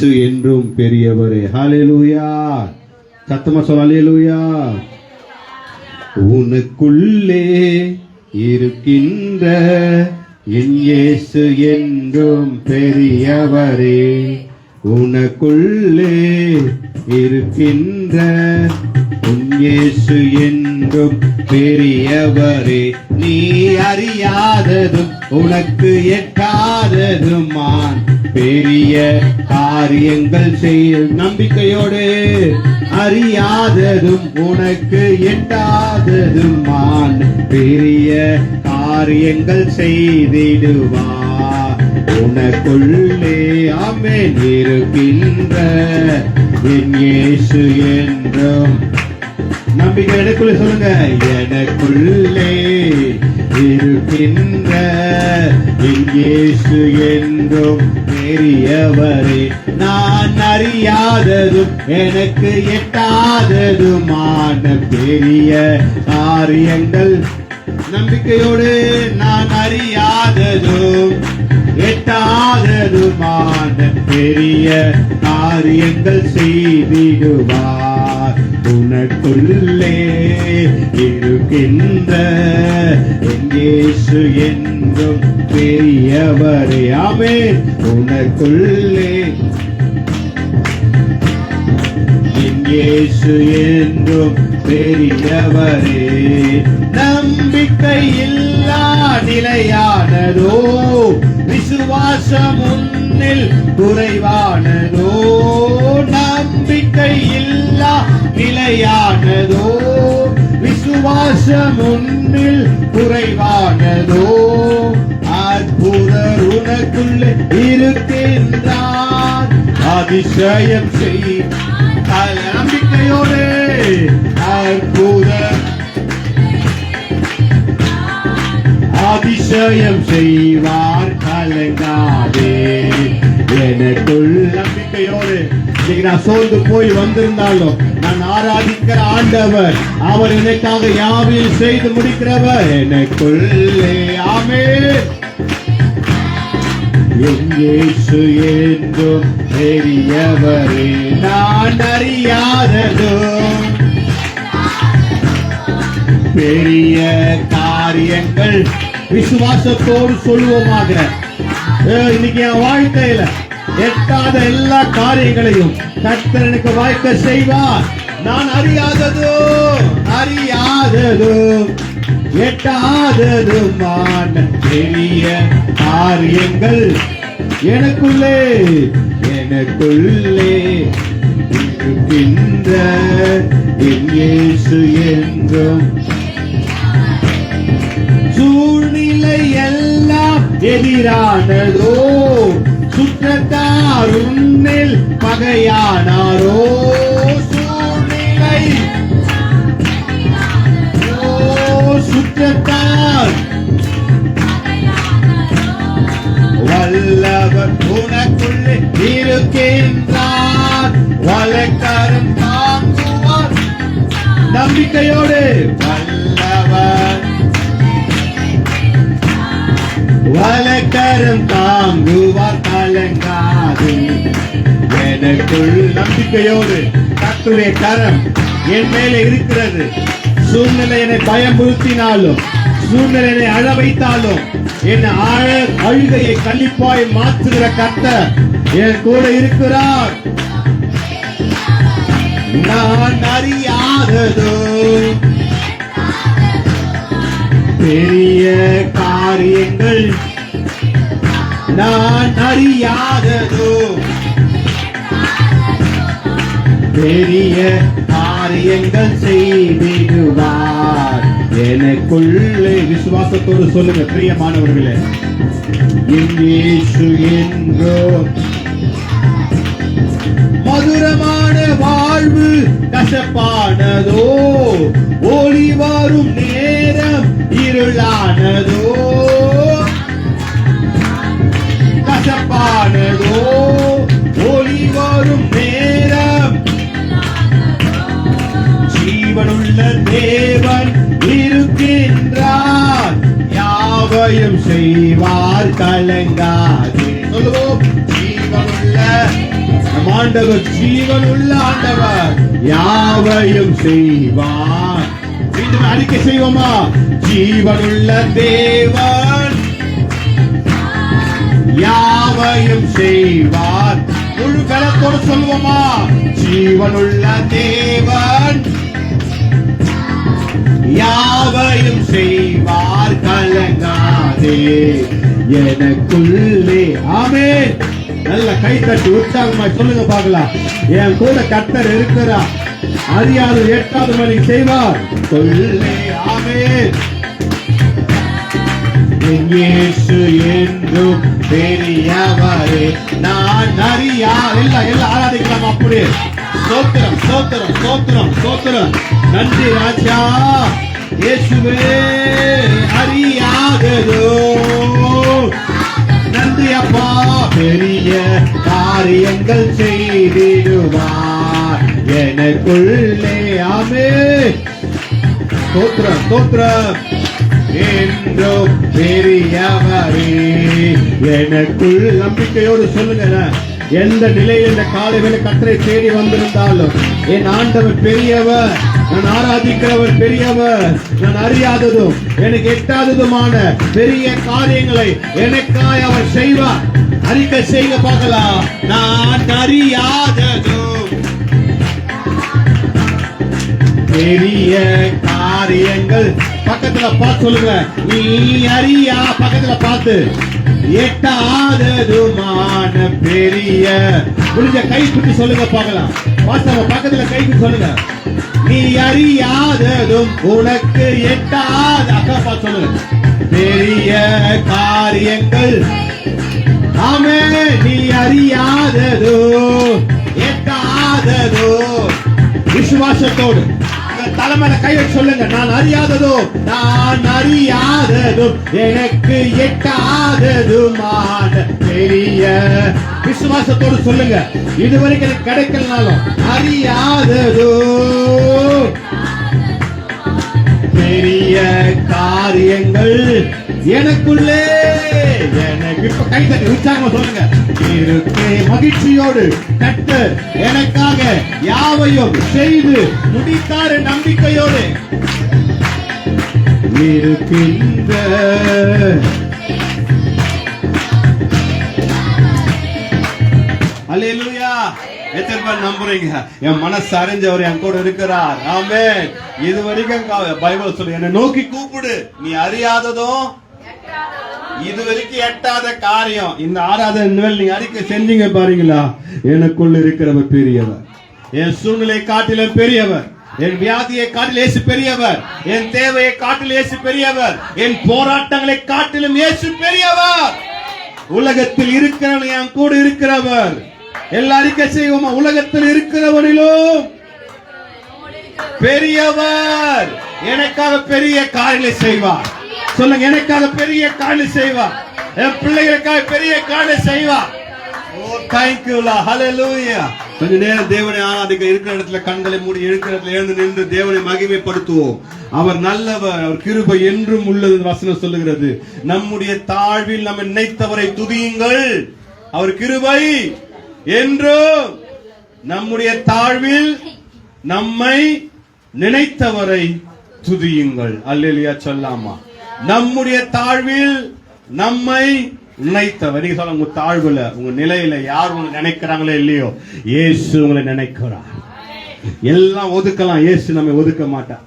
இயேசு என்றும் பெரியவரே. ஹல்லேலூயா. சத்தமா சொல்ல ஹல்லேலூயா. உனக்குள்ளே இருக்கின்ற என் இயேசு என்றும் பெரியவரே. உனக்குள்ளே இருக்கின்ற உன் இயேசு என்றும் பெரியவரே. நீ அறியாததும் உனக்கு எட்டாததுமான் பெரிய காரியங்கள் செய்ய நம்பிக்கையோடு. அறியாததும் உனக்கு எட்டாததுமான் பெரிய காரியங்கள் செய்திடுவார். உனக்குள்ளே ஆமென் இருக்கின்ற என் இயேசு என்றும் நம்பிக்கை எனக்குள்ளே சொல்லுங்க. எனக்குள்ளே இருக்கின்ற என் இயேசு என்றும் பெரியவரே. நான் அறியாததும் எனக்கு எட்டாததுமான பெரிய காரியங்கள் நம்பிக்கையோடு. நான் அறியாததும் எட்டாததுமான பெரிய காரியங்கள் செய்திடுவார். உனக்குள்ளே இருக்கின்ற என் இயேசு என்றும் பெரியவரே. ஆமென். உனக்குள்ளே என் இயேசு என்றும் பெரியவரே. நம்பிக்கை இல்லா நிலையானதோ விசுவாசம் உன்னில் குறைவானதோ. நம்பிக்கை இல்லா நிலையானதோ விசுவாசம் உன்னில் குறைவானதோ. அற்புதர் உனக்குள்ளே இருக்கின்றார். அதிசயம் செய் நம்பிக்கையோடு. அற்புதர் அதிசயம் செய்வார். கலங்காதே. எனக்குள் நம்பிக்கையோடு. இன்னைக்கு நான் சோர்ந்து போய் வந்திருந்தாலும் நான் ஆராதிக்கிற ஆண்டவர் அவர் எனக்காக யாவையும் செய்து முடிக்கிறவர். எனக்குள்ளே ஆமென் என் இயேசு என்றும் பெரியவரே. நான் அறியாததும் பெரிய காரியங்கள் விசுவாசத்தோடு சொல்லுவோமாக. இன்னைக்கு என் வாழ்க்கையில எட்டாத எல்லா காரியங்களையும் கர்த்தர் எனக்கு வாய்க்க செய்வார். நான் அறியாததும் எட்டாததுமான பெரிய காரியங்கள் எனக்குள்ளே இருக்கின்ற என் இயேசு என்றும். சூழ்நிலை எல்லாம் எதிரானதோ சுற்றத்தார் உன்னில் பகையானாரோ. சூழ்நிலை சுற்றத்தார் வல்லவர் உனக்குள்ளே இருக்கின்றார். வலக்கரம் தாங்குவார். நம்பிக்கையோடு. வல்லவர் வலக்கரம் தாங்குவார். கலங்காது. எனக்குள் நம்பிக்கையோடு கர்த்தருடைய கரம் என் மேலே இருக்கிறது. சூழ்நிலை என்னை பயமுறுத்தினாலும் சூழ்நிலை என்னை அழ வைத்தாலும் என் அழுகையை கண்டிப்பாய் மாற்றுகிற கர்த்தர் என் கூட இருக்கிறார். நான் அறியாததோ பெரிய காரியங்கள் நான் அறியாததோ பெரிய காரியங்கள் செய்திடுவார். எனக்குள்ளே விசுவாசத்தோடு சொல்லுங்க பிரியமானவர்களே. இயேசு என்றோ மதுரமான வாழ்வு கசப்பானதோ ஒளி வரும் நேரம் இருளானதோ. கசப்பானதோ ஒளி வரும் நேரம். ஜீவனுள்ள தேவன் இருக்கின்றார். யாவையும் செய்வார். கலங்காதே. சொல்லுவோம். ஜீவனுள்ள ஆண்டவர் ஜீவன் உள்ள ஆண்டவர், யாவையும் செய்வார். மீண்டும் அறிக்கை செய்வோமா? ஜீவனுள்ள தேவன் யாவையும் செய்வார். முழு பலத்தோடு சொல்வோமா? ஜீவனுள்ள தேவன் யாவையும் செய்வார், கலங்காதே எனக்குள்ளே. ஆமென். நல்ல கை தட்டி உற்சாகமாய் சொல்லுங்க பார்க்கலாம். என் கூட கர்த்தர் இருக்கிறார், அறியாது எட்டாவது மணி செய்வார் சொல்லே. ஆமென். இயேசு என்றும் பெரியவரே, நான் அறியா. எல்லாம் ஆராதிக்கலாம் அப்படியே. ஸ்தோத்திரம் ஸ்தோத்திரம் ஸ்தோத்திரம் ஸ்தோத்திரம். நன்றி ராஜா. இயேசுவே அறியாததோ, நன்றி அப்பா. பெரிய காரியங்கள் செய்திடுவார் எனக்குள்ளே. ஆமென். ஸ்தோத்திரம் ஸ்தோத்திரம். என்றும் பெரியவரே எனக்குள். நம்பிக்கையோடு சொல்லுங்க. எந்த நிலையில் இந்த காலை வேளை கர்த்தரை தேடி வந்திருந்தாலும் என் ஆண்டவர் பெரியவர், நான் ஆராதிக்கிறவர் பெரியவர், நான் அறியாததும் எனக்கு எட்டாததுமான பெரிய காரியங்களை எனக்காய் அவர் செய்வார். அறிக்கை செய்ய பார்க்கலாம். நான் அறியாததும் பெரிய காரியங்கள். பக்கத்துல பார்த்து சொல்லுங்க. நீ அறியா. பக்கத்துல பார்த்து எட்டாததுமான பெரிய. முடிஞ்ச கை குட்டி சொல்லுங்க பார்க்கலாம். பக்கத்துல கை குட்டி சொல்லுங்க. நீ அறியாததும் உனக்கு எட்டாத. அக்கா பார்த்து சொல்லுங்க. பெரிய காரியங்கள். ஆமென். நீ அறியாததோ எட்டாததோ. விசுவாசத்தோடு தலைமையில கை வச்சு சொல்லுங்க. நான் அறியாததோ, நான் அறியாததும் எனக்கு எட்டாததுமான பெரிய. விசுவாசத்தோடு சொல்லுங்க. இதுவரைக்கும் எனக்கு கிடைக்கலனாலும் அறியாததோ பெரிய காரியங்கள் எனக்குள்ளே. எனக்கு இப்ப கை தட்டி உற்சாகமா சொல்லுங்க. இருக்கு மகிழ்ச்சியோடு கர்த்தர் எனக்காக யாவையும் செய்து முடித்தார் நம்பிக்கையோடு இருக்கின்ற. அல்லேலூயா. எத்தனை பேர் நம்புறீங்க? என் மனசு அறிஞ்சவர் என் கூட இருக்கிறார். ஆமென். இதுவரைக்கும் பைபிள் சொல்லு, என்னை நோக்கி கூப்பிடு. நீ அறியாததும் இதுவரைக்கும் எட்டாத காரியம். இந்த ஆராதனை நீங்க அறிக்கை செஞ்சீங்க பாருங்களா? எனக்குள்ள இருக்கிறவர் பெரியவர், என் சூழ்நிலை காட்டிலும் பெரியவர், என் வியாதியை காட்டில் இயேசு பெரியவர், என் தேவையை காட்டில் இயேசு பெரியவர், என் போராட்டங்களை காட்டிலும் இயேசு பெரியவர். உலகத்தில் இருக்கிறவன் என் கூட இருக்கிறவர். எல்லா அறிக்கை செய்வோமா? உலகத்தில் இருக்கிறவனிலும் பெரியவர் எனக்காக பெரிய காரியங்களை செய்வார். சொல்லுங்க. எனக்காக பெரிய காரியம் செய்வார். என் பிள்ளைகளுக்காக பெரிய காரியம் செய்வார். ஓ thank you Lord. Hallelujah. கொஞ்ச நேரம் தேவனை ஆராதிக்க. இருக்கிற இடத்துல கண்களை மூடி, இருக்கிற இடத்துல எழுந்து நின்று தேவனை மகிமைப்படுத்துவோம். அவர் நல்லவர், அவர் கிருபை என்றும் உள்ளது. வசனம் சொல்லுகிறது, நம்முடைய தாழ்வில் நம்மை நினைத்தவரை துதியுங்கள். அவர் கிருபை என்றும். நம்முடைய தாழ்வில் நம்மை நினைத்தவரை துதியுங்கள். அல்லேலூயா சொல்லாமா? நம்முடைய தாழ்வில் நம்மை நினைத்தவர். நீங்க சொல்ல, உங்க தாழ்வுல உங்க நிலையில யார் உங்களை நினைக்கிறாங்களோ இல்லையோ, இயேசு உங்களை நினைக்கிறார். எல்லாம் ஒதுக்கலாம், இயேசு நம்மை ஒதுக்க மாட்டார்.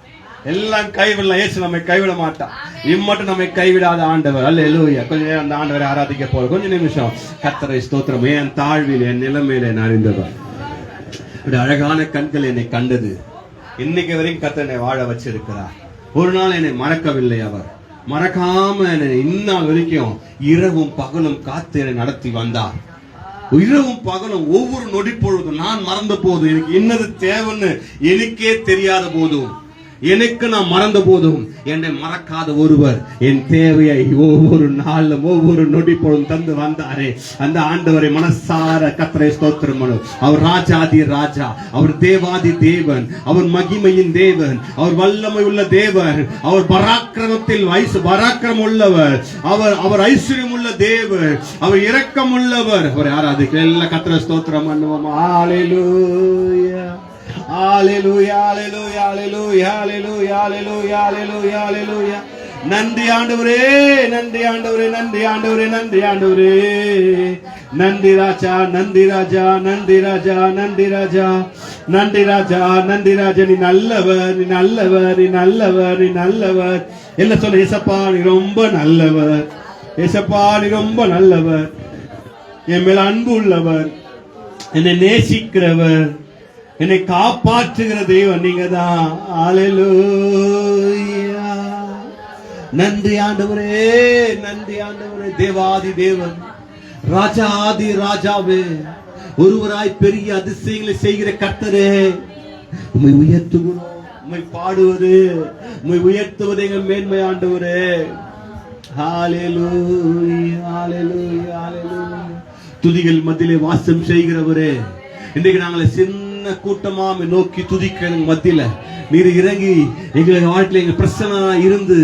எல்லாம் கைவிடலாம், இயேசு நம்மை கைவிட மாட்டார். இம்மட்டும் நம்மை கைவிடாத ஆண்டவர். அல்லேலூயா. கொஞ்ச நேரம் அந்த ஆண்டவரை ஆராதிக்க போற. கொஞ்ச நிமிஷம் கர்த்தரை ஸ்தோத்திரம். என் தாழ்வில் என் நிலைமையில நான் அறிந்தவர். அழகான கண்கள் என்னை கண்டது. இன்னைக்கு வரைக்கும் கர்த்தர் என்னை வாழ வச்சிருக்கிறார். ஒரு நாள் என்னை மறக்கவில்லை. அவர் மறக்காம என்னை இந்நாள் வரைக்கும் இரவும் பகலும் காத்து என்னை நடத்தி வந்தார். இரவும் பகலும் ஒவ்வொரு நொடி பொழுதும் நான் மறந்த போதும், எனக்கு என்னது தேவைன்னு எனக்கே தெரியாத போதும் எனக்கு நான் மறந்த போதும் என்னை மறக்காத ஒருவர் என் தேவையை ஒவ்வொரு நாளும் ஒவ்வொரு நொடி பொழுதும் தந்து வந்தாரே, அந்த ஆண்டவரை மனசார கர்த்தரை ஸ்தோத்திரம் பண்ணு. அவர் ராஜாதி ராஜா, அவர் தேவாதி தேவன், அவர் மகிமையின் தேவன், அவர் வல்லமை உள்ள தேவன், அவர் பராக்கிரமத்தில் பராக்கிரம் உள்ளவர், அவர் ஐஸ்வர்யம் உள்ள தேவன், அவர் இரக்கம் உள்ளவர். அவர் ஆராதிக்க எல்லா கர்த்தரை ஸ்தோத்திரம் பண்ணுவோம். ஹalleluya ஹalleluya ஹalleluya ஹalleluya ஹalleluya ஹalleluya ஹalleluya ஹalleluya. நன்றி ஆண்டவரே, நன்றி ஆண்டவரே, நன்றி ஆண்டவரே, நன்றி ஆண்டவரே, நன்றி ராஜா, நன்றி ராஜா, நன்றி ராஜா, நன்றி ராஜா, நன்றி ராஜா, நன்றி ராஜா. நீ நல்லவர், நீ நல்லவர், நீ நல்லவர், நீ நல்லவர். எல்லாம் சொல்ல, ஏசப்பா நீ ரொம்ப நல்லவர், ஏசப்பா நீ ரொம்ப நல்லவர், என் மேல அன்பு உள்ளவர், என்னை நேசிக்கிறவர், என்னை காப்பாற்றுகிற தெய்வம் நீங்க தான். ஹalleluya. நன்றி ஆண்டவரே, நன்றி ஆண்டவரே. தேவாதி தேவன், ராஜாதி ராஜாவே, ஒருவராய் பெரிய அதிசயங்களை செய்கிற கர்த்தரே, உம்மை உயர்த்துகிறோம். உம்மை பாடுவது, உம்மை உயர்த்துவது எங்கள் மேன்மை ஆண்டவரே. ஹalleluya ஹalleluya ஹalleluya. துதிகள் மத்தியிலே வாசம் செய்கிறவரே, இன்றைக்கு நாங்கள் சின்ன கூட்டமா நோக்கி துதிக்க மத்தியில நீர் இறங்கி எங்க வாழ்க்கையில எங்க பிரச்சனை இருந்து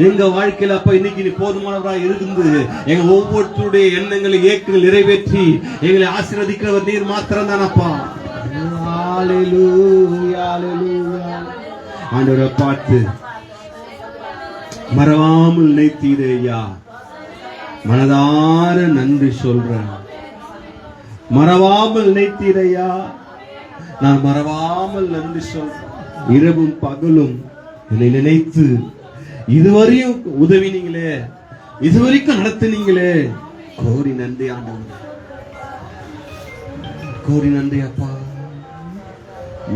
எங்க வாழ்க்கையில அப்ப இன்னைக்கு நீ போதுமானவராக இருந்து எங்க ஒவ்வொருத்தருடைய எண்ணங்களை ஏக்கங்கள் நிறைவேற்றி எங்களை ஆசீர்வதிக்கிறவர் நீர் மாத்திரம் தானப்பா. ஹalleluya ஹalleluya. ஆண்டவரை பார்த்து மறவாமல் நினைத்தீரையா, மனதார நன்றி சொல்றேன். மறவாமல் நினைத்தீரையா, நான் மறவாமல் நன்றி சொல்றேன். இரவும் பகலும் என்னை நினைத்து இதுவரையும் உதவினீங்களே, இதுவரைக்கும் நடத்தினீங்களே, கோரி நன்றி ஆண்டவரே, கோரி நன்றி அப்பா.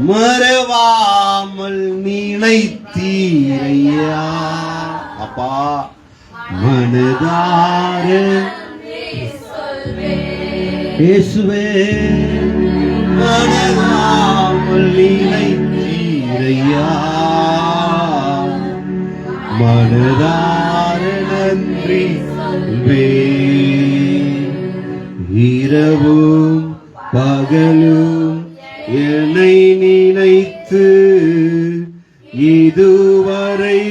மறவாமல் நினைத்தீரையா அப்பா, மனதார இயேசுவே, மனதாமல் நினைத்தீரையா, மனதார நன்றி இரவும் பகலும் என்னை நினைத்து இதுவரை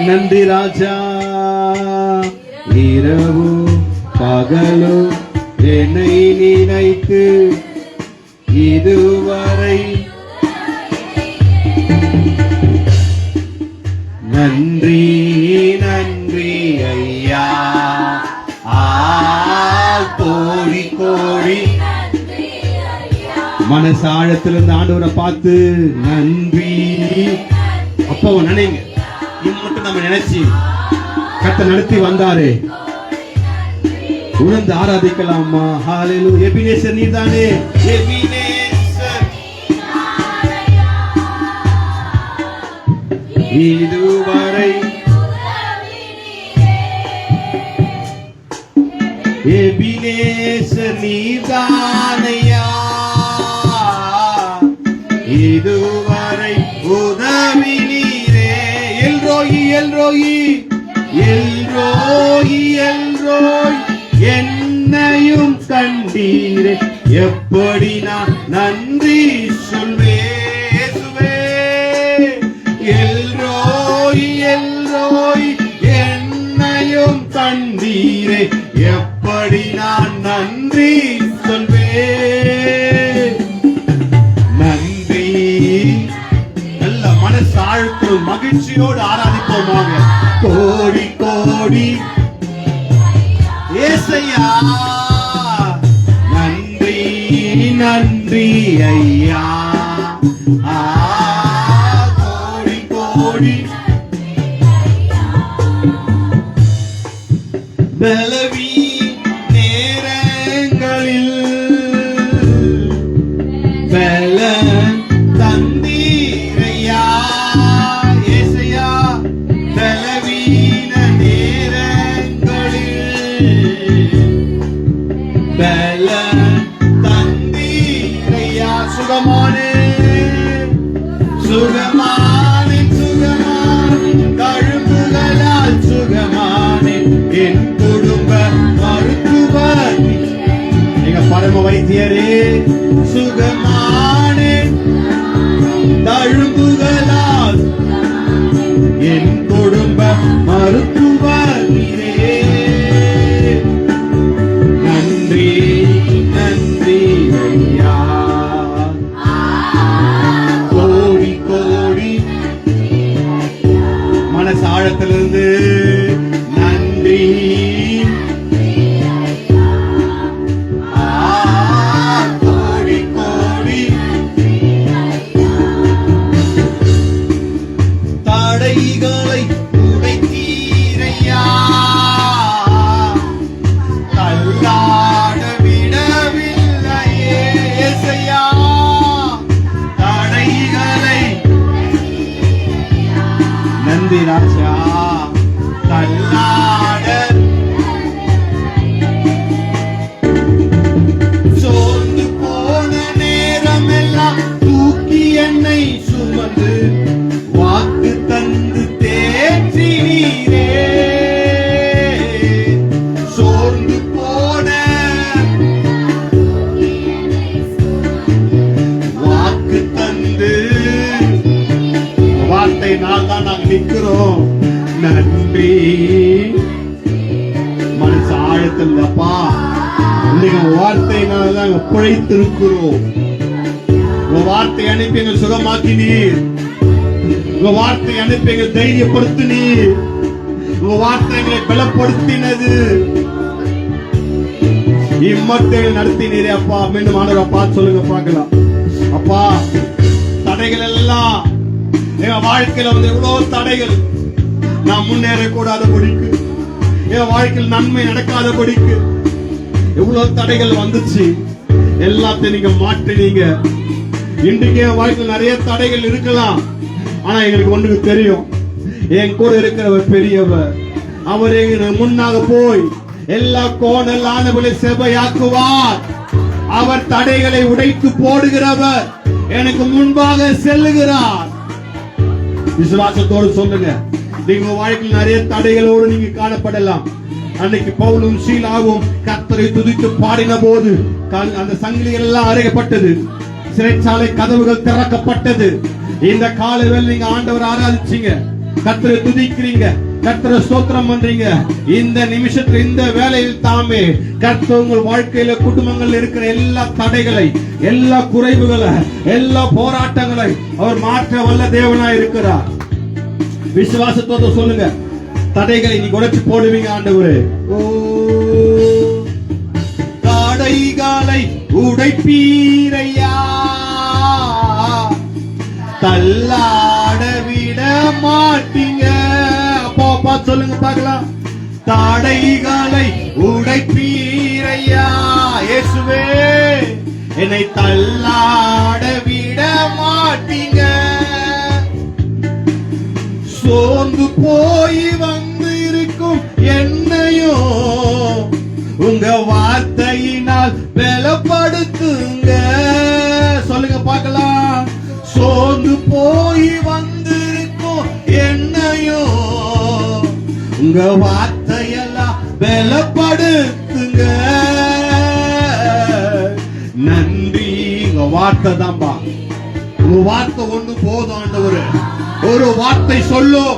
நன்றி ராஜா. இரவும் பகலும் என்னை நினைத்து இதுவரை நன்றி நன்றி ஐயா. கோடி கோடி மனசாழத்திலிருந்து ஆண்டவரை பார்த்து நன்றி அப்போ நினைங்க. இது மட்டும் நம்ம நினைச்சு கர்த்தர் நடத்தி வந்தாரே, உணர்ந்து ஆராதிக்கலாமா? ஹalleluya. எபினேசர் நீதானே, எபினேசர் இதுவரை, எபினேசர் நீதானையா, இதுவரை உதவி நீரே. எல்ரோயி எல்ரோயி எல்ரோயி எல்ரோய், என்னையும் கண்டீரே, எப்படி நான் நன்றி சொல்வேசுவே. எல்ரோய் எல்ரோய், என்னையும் கண்டீரே, எப்படி நான் நன்றி சொல்வேன். நன்றி. நல்ல மனசாழ்த்து மகிழ்ச்சியோடு ஆராதிப்போமாக. கோடி கோடி ஏசையா, நன்றி நன்றி ஐயா. கோடி கோடி பலவி நேரங்களில் பல தந்தீரையா, ஏசையா. பலவீன நேரங்களில் பல தந்தீரையா, சுகமானே சுகமானேன் சுகமானேன் தழும்புகளால் சுகமானேன் என் குடும்ப மருத்துவர் எங்க பரம வைத்தியரே சுகமானேன் தழும்புகளால் என் குடும்ப மருத்துவர் நீரே நன்றி நன்றி ஐயா கோடி கோடி மனசு ஆழத்திலிருந்து நன்றி கோடி கோடி தடைகளை உடைத்தீரையா தள்ளாட விடவில்லையே இயேசையா தடைகளை நன்றி ராஜா தள்ளாட சோர்ந்து போன நேரம் எல்லாம் தூக்கி என்னை சுமந்து வாக்கு தந்து தேற்றினீரே சோர்ந்து போன வாக்கு தந்து வார்த்தை நாள் தான் நாங்கள் நிற்கிறோம் நன்றி மனசு ஆழத்தில் அப்பா நீங்க வார்த்தையினால நாங்க பிழைத்திருக்கிறோம் உங்க வார்த்தை அனுப்பி எங்கள் சுகமாக்கினீர் உங்க வார்த்தை அனுப்பி எங்கள் தைரியப்படுத்தினீர் உங்க வார்த்தை எங்களை பலப்படுத்தினது இம்மட்டை நடத்தினீரே அப்பா மீண்டும் ஆண்டவரை பார்த்து சொல்லுங்க பார்க்கலாம் அப்பா தடைகள் எல்லாம் என் வாழ்க்கையில வந்து எவ்வளவு தடைகள் நான் முன்னேறக்கூடாத படிக்கு என் வாழ்க்கையில் நன்மை நடக்காத படிக்கு எவ்வளவு தடைகள் வந்துச்சு எல்லாத்தையும் நீங்க மாற்றினீங்க இன்றைக்கு என் வாழ்க்கையில் நிறைய தடைகள் இருக்கலாம் ஆனா எங்களுக்கு ஒண்ணுக்கு தெரியும் என் கூட இருக்கிறவர் பெரியவர் அவர் எங்க முன்னாக போய் எல்லா கோணலானவர்களை செவையாக்குவார் அவர் தடைகளை உடைத்து போடுகிறவர் எனக்கு முன்பாக செல்லுகிறார் விசுவாசத்தோடு சொல்லுங்க நீங்க வாழ்க்கையில் நிறைய தடைகளோடு நீங்க காணப்படலாம் அன்னைக்கு பவுலும் சீலாவும் கர்த்தரை துதித்து பாடின போது அந்த சங்கிலிகள் எல்லாம் அறையப்பட்டது சிறைச்சாலை கதவுகள் திறக்கப்பட்டது இந்த காலையில் நீங்க ஆண்டவர் ஆராதிச்சீங்க கர்த்தரை துதிக்கிறீங்க கர்த்தரை ஸ்தோத்திரம் பண்றீங்க இந்த நிமிஷத்துல இந்த வேலையில் தாமே கர்த்தர் உங்கள் வாழ்க்கையில குடும்பங்கள் இருக்கிற எல்லா தடைகளை எல்லா குறைவுகளை எல்லா போராட்டங்களை அவர் மாற்ற வல்ல தேவனாய் இருக்கிறார் விசுவாசத்தோட சொல்லுங்க தடைகளை நீ உடைச்சு போடுவீங்க ஆண்டவரே ஓ தடைகளை உடைப்பீரையா தள்ளாட விட மாட்டீங்க அப்பா அப்பா சொல்லுங்க பார்க்கலாம் தடைகளை உடைப்பீரையா இயேசுவே என்னை தள்ளாட விட மாட்டீங்க சோர்ந்து போய் வந்து இருக்கும் என்னையும் உங்க வார்த்தையினால் பலப்படுத்துங்க சொல்லுங்க பார்க்கலாம் சோர்ந்து போய் வந்து இருக்கும் என்னையும் உங்க வார்த்தையெல்லாம் பலப்படுத்துங்க நன்றி உங்க வார்த்தை தான்பா உங்க வார்த்தை ஒண்ணு போதும் ஆண்டவரே ஒரு வார்த்தை சொல்லும்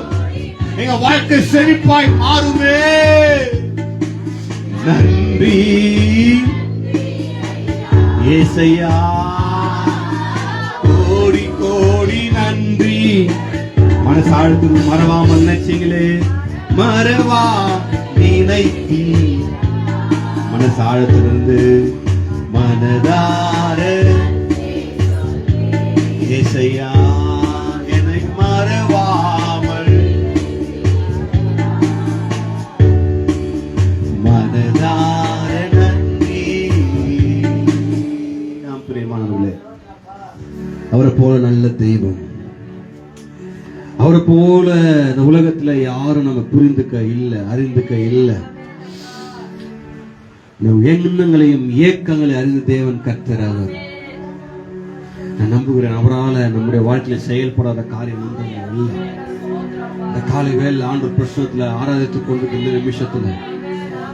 எங்க வாழ்க்கை செழிப்பாய் மாறுமே நன்றி ஏசையா கோடி கோடி நன்றி மனசாழ்த்து மறவாமல் நினைச்சீங்களே மறவா நினைத்தி மனசாழத்திலிருந்து மனதார ஏசையா என்னை மறவாமல் மனதார நன்றி. நாம் பிரியமானவர்களே, அவரை போல நல்ல தெய்வம், அவரை போல இந்த உலகத்துல யாரும் நம்ம புரிந்துக்க இல்லை, அறிந்துக்க இல்லை. எண்ணங்களையும் இயக்கங்களையும் அறிந்த தேவன் கர்த்தர். அவர் நான் நம்புகிறேன் அவரால் நம்முடைய வாழ்க்கையில செயல்படாத காரியம் இல்லை. இந்த காலை வேலை ஆண்டு பிரச்சனத்துல ஆராதித்துக் கொண்டிருக்க இந்த நிமிஷத்துல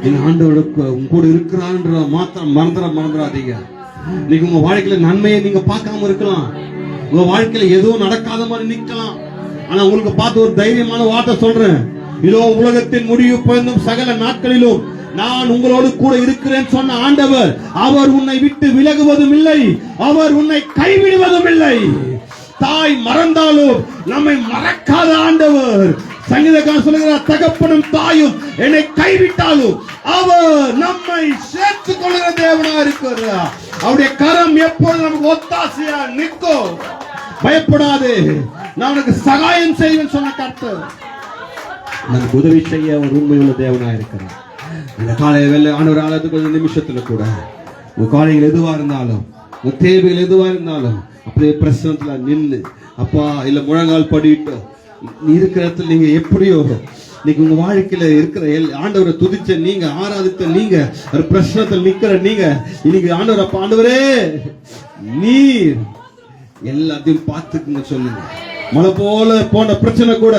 நீங்க ஆண்டவருக்கு உங்க கூட இருக்கிறான்ற மாத்திரம் மறந்துடாதீங்க. நீங்க உங்க வாழ்க்கையில நன்மையை நீங்க பார்க்காம இருக்கலாம், உங்க வாழ்க்கையில எதுவும் நடக்காத மாதிரி நிக்கலாம். ஆனா உங்களுக்கு பார்த்து ஒரு தைரியமான வார்த்தை சொல்றேன். இதோ உலகத்தின் முடிவு பொருந்தும் சகல நாட்களிலும் நான் உங்களோடு கூட இருக்கிறேன் சொன்ன ஆண்டவர், அவர் உன்னை விட்டு விலகுவதும் இல்லை, அவர் உன்னை கைவிடுவதும் இல்லை. தாய் மறந்தாலும் நம்மை மறக்காத ஆண்டவர். சங்கீதக்காரன் சொல்லுகிறார், தகப்பனும் தாயும் என்னை கைவிட்டாலும் அவர் நம்மை சேர்த்துக் கொள்கிற தேவனா இருக்கிறார். அவருடைய கரம் எப்பொழுது நமக்கு ஒத்தாசையா நிற்கும். பயப்படாது, நான் உனக்கு சகாயம் செய்வேன் சொன்ன கர்த்தர் நமக்கு உதவி செய்ய அவர் உண்மையுள்ள தேவனா இருக்கிறார். இந்த காலை வேலை ஆண்டவர் ஆலயத்துக்கு கொஞ்சம் நிமிஷத்துல கூட உங்க காலைகள் எதுவா இருந்தாலும், உங்க தேவைகள் எதுவா இருந்தாலும் அப்படியே பிரசனத்துல நின்று அப்பா இல்ல முழங்கால் படிட்டு இருக்கிற இடத்துல நீங்க எப்படியோ நீங்க உங்க வாழ்க்கையில இருக்கிற ஆண்டவரை துதிச்ச நீங்க, ஆராதித்த நீங்க, ஒரு பிரச்சனத்தில் நிக்கிற நீங்க இன்னைக்கு ஆண்டவர் அப்பா ஆண்டவரே நீர் எல்லாத்தையும் பார்த்துக்குங்க சொல்லுங்க. மழை போல போன பிரச்சனை கூட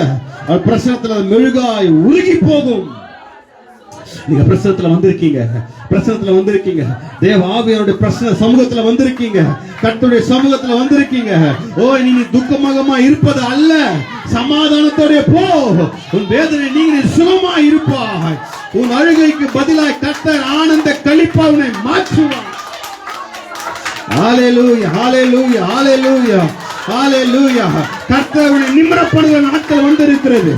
பிரச்சனத்துல மெழுகாய் உருகி போகும். நீங்க பிரச்சனத்துல வந்திருக்கீங்க, தேவ ஆவியாருடைய பிரச்சனை சமூகத்துல வந்திருக்கீங்க, கர்த்தருடைய சமூகத்துல வந்திருக்கீங்க. ஓ நீங்க துக்கமாக இருப்பது அல்ல, சமாதானத்தோட போ. உன் வேதனை நீங்க சுகமா இருப்பாய். உன் அழுகைக்கு பதிலாய் கர்த்தர் ஆனந்த களிப்பா உன்னை மாற்றுவார். ஹalleluya ஹalleluya ஹalleluya ஹalleluya. கர்த்தருடைய நிமிரப்படுகிற நாட்கள் வந்திருக்கிறது.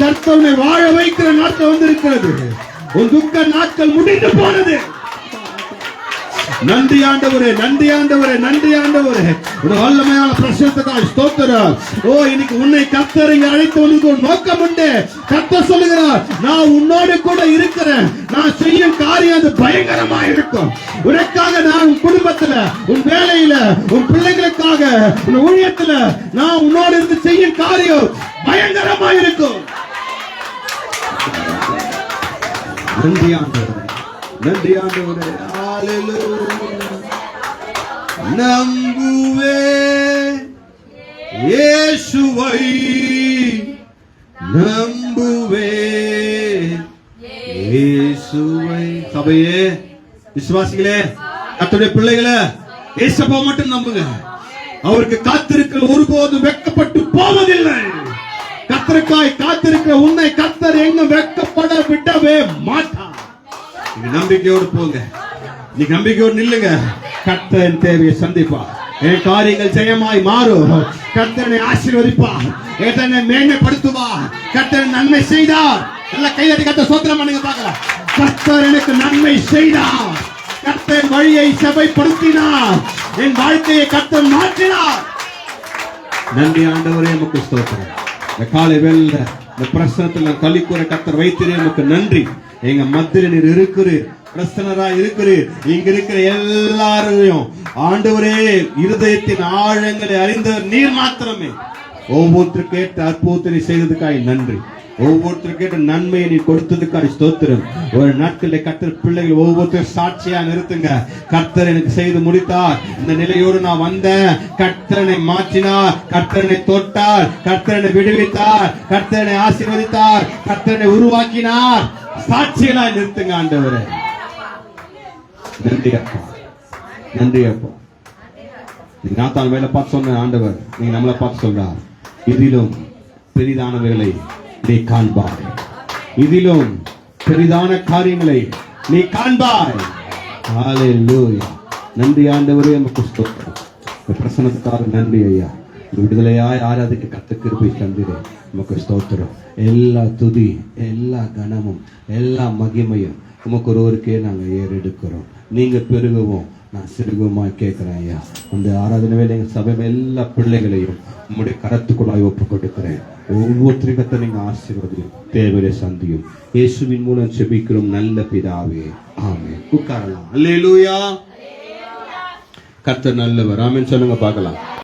கர்த்தருடைய வாழ வைக்கிற நாட்கள் வந்திருக்கிறது. உன் துக்க நாட்கள் முடிந்து போனது. நன்றி ஆண்டவரே, நன்றி ஆண்டவரே, நன்றி ஆண்டவரே. ஒரு வல்லமையான பிரசன்னத்துக்காக ஸ்தோத்திரம். ஓ இன்னைக்கு உன்னை கர்த்தர் இங்க அழைத்து வந்து ஒரு நோக்கம் உண்டு. கர்த்தர் சொல்லுகிறார், நான் உன்னோடு கூட இருக்கிறேன். நான் செய்யும் காரியம் அது பயங்கரமா இருக்கும். உனக்காக நான் உன் குடும்பத்துல, உன் வேலையில, உன் பிள்ளைகளுக்காக, உன் ஊழியத்துல நான் உன்னோடு இருந்து செய்யும் காரியம் பயங்கரமா இருக்கும். நன்றி ஆண்டவரே, நன்றி ஆண்டவரே. ஹalleluya. நம்புவே இயேசுவை, நம்புவே இயேசுவை. சபையே, விசுவாசிகளே, கர்த்தருடைய பிள்ளைகளே, இயேசுவை மட்டும் நம்புங்க. அவருக்கு காத்திருக்கிற ஒருபோதும் வெட்கப்பட்டு போவதில்லை. கர்த்தருக்காய் காத்திருக்கிற உன்னை கர்த்தர் எங்க வெட்கப்பட விடவே மாட்டார். நீங்க நம்பிக்கையோடு போங்க, நீங்க நம்பிக்கையோடு நில்லுங்க. கர்த்தர் என் தேவையை சந்திப்பார், என் காரியங்கள் ஜெயமாய் மாறும். கர்த்தரை ஆசீர்வதிப்பார், என்னை மேன்மைப்படுத்துவார். கர்த்தர் நன்மை செய்தார். எல்லாம் கைதட்டி கர்த்தர் ஸ்தோத்திரம் பண்ணுங்க பார்க்கலாம். கர்த்தர் எனக்கு நன்மை செய்தார், கர்த்தர் வழியை செவைப்படுத்தினார், என் வாழ்க்கையை கர்த்தர் மாற்றினார். நன்றி ஆண்டவரே, நமக்கு ஸ்தோத்திரம். இந்த காலை வேளையில இந்த பிரசனத்துல களி கூற கர்த்தர் வைத்திரே, நமக்கு நன்றி. எங்க மத்தியில நீர் இருக்கிறீர், பிரசன்னரா இருக்கிறீர். இங்க இருக்கிற எல்லாரையும் ஆண்டவரே இருதயத்தின் ஆழங்களை அறிந்தவர் நீர் மாத்திரமே. ஒவ்வொருத்தருக்கு கேட்ட அற்புதத்தை செய்ததுக்காக நன்றி. ஒவ்வொருத்தருக்கு கேட்ட நன்மையை நீ கொடுத்ததுக்காக ஸ்தோத்திரம். ஒரு நாட்களில் கர்த்தர் பிள்ளைகள் ஒவ்வொருத்தரும் சாட்சியா நிறுத்துங்க. கர்த்தர் எனக்கு செய்து முடித்தார், இந்த நிலையோடு நான் வந்தேன், கர்த்தரனை மாற்றினார், கர்த்தரனை தொட்டார், கர்த்தரனை விடுவித்தார், கர்த்தரனை ஆசீர்வதித்தார், கர்த்தரனை உருவாக்கினார். சாட்சிகளா நிறுத்துங்க ஆண்டவரே. நன்றி அப்பா, நன்றி அப்பா. நீங்க நாத்தான் வேலை பார்த்து சொன்ன ஆண்டவர், நீங்க நம்மளை பார்த்து சொல்றார், இதிலும் பெரிதானவைகளை நீ காண்பாய், இதிலும் பெரிதான காரியங்களை நீ காண்பாய். ஹalleluya. நன்றி ஆண்டவரே, நமக்கு ஸ்தோத்திரம். பிரசன்னத்துக்காக நன்றி ஐயா. விடுதலையாய் ஆராதிக்க கர்த்தர் கிருபை தந்திரே, நமக்கு ஸ்தோத்திரம். எல்லா துதி, எல்லா கனமும், எல்லா மகிமையும் உமக்கு ஒருவருக்கே நாங்கள் ஏறெடுக்கிறோம். நீங்க பெருகவும் நான் சிறுகமா கேட்கிறேன் ஐயா. அந்த ஆராதனை வேலை எங்க சபை எல்லா பிள்ளைகளையும் உங்களுடைய கரத்துக்குள்ளாய் ஒப்பு கொடுக்கிறேன். ஒவ்வொருத்தரையும் நீங்க ஆசீர்வதியும், தேவையை சந்தியும். இயேசுவின் மூலம் செபிக்கிறோம் நல்ல பிதாவே, ஆமென். உட்காரலாம். அல்லேலூயா. கர்த்தர் நல்லவர். ஆமென் சொல்லுங்க பார்க்கலாம்.